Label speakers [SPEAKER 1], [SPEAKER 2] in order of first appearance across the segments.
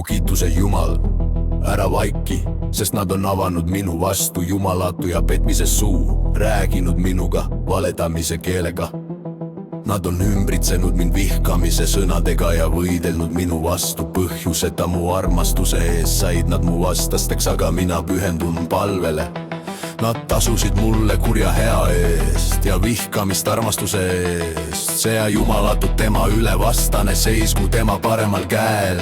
[SPEAKER 1] olgu kiituse Jumal. Ära vaiki, sest nad on avanud minu vastu jumalatu ja petmise suu, rääginud minuga valetamise keelega. Nad on ümbritsenud mind vihkamise sõnadega ja võidelnud minu vastu põhjuseta mu armastuse ees said nad mu vastasteks, aga mina pühendun palvele. Nad tasusid mulle kurja hea eest ja vihkamist armastuse eest. See jumalatud tema üle vastane seisku tema paremal käel.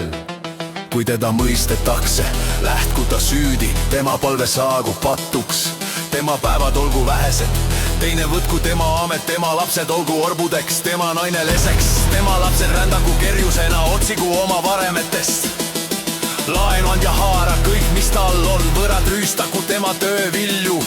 [SPEAKER 1] Kui teda mõistetakse, lähtku ta süüdi, tema palve saagu patuks. Tema päevad olgu vähesed, teine võtku tema amet, tema lapsed olgu orbudeks, tema naine leseks, tema lapsed rändagu kerjusena otsigu oma varemetest. Laenu andja haara kõik, mis tal on, võrad rüüstaku tema töövilju.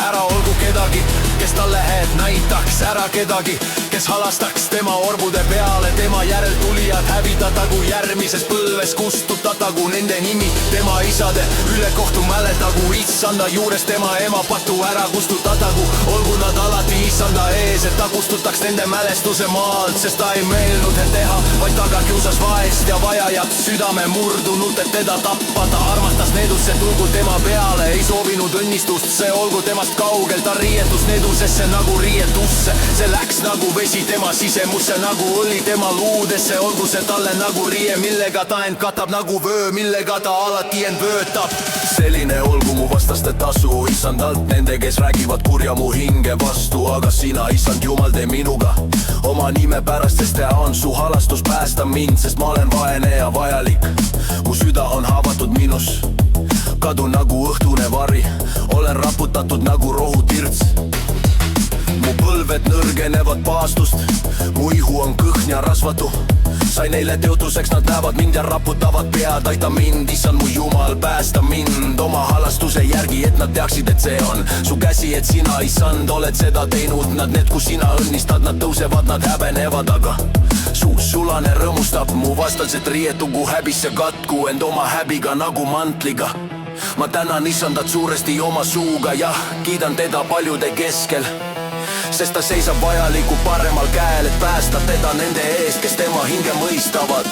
[SPEAKER 1] Ära olgu kedagi, kes talle head näitaks, ära kedagi, kes halastaks tema orbude peale. Tema järeltulijad hävitatagu järgmises põlves, kustutatagu nende nimi tema isade üle kohtu mäletagu. Issanda juures tema ema patu ära kustutatagu, olgu nad alati issanda ees, et ta kustutaks nende mälestuse maalt. Sest ta ei meelnud end teha, vaid taga kiusas vaest ja vajajat, südame murdunut, et teda tappa. Ta armastas needusse, tulgu tema peale, ei soovinud õnnistust, see olgu temast kaugel. Ta riietus needusesse nagu riietusse, see läks nagu vesi tema sisemusse, nagu õli tema luudesse. Olgu see talle nagu riie, millega ta end katab, nagu vöö, millega ta alati end vöötab. Selline olgu mu vastaste tasu, issandalt nende, kes räägivad kurja mu hinge vastu. Aga sina, issand Jumal, tee minuga oma nime pärast, sest ta on su halastus, päästa mind, sest ma olen vaene ja vajalik. Mu süda on haavatud minus, kadun nagu õhtune vari, olen raputatud nagu rohutirts. Mu põlved nõrgenevad paastust, mu ihu on kõhn ja rasvatu. Sai neile teotuseks, nad näevad mind ja raputavad pead. Aita mind, issand mu Jumal, päästa mind oma halastuse järgi, et nad teaksid, et see on su käsi, et sina, issand, oled seda teinud. Nad need, kus sina õnnistad, nad tõusevad, nad häbenevad, aga su sulane rõõmustab mu vastased rietugu häbisse katku end oma häbiga nagu mantliga. Ma tänan issandat suuresti oma suuga, jah, kiidan teda paljude keskel, sest ta seisab vajaliku paremal käel, et päästa teda nende eest, kes tema hinge mõistavad.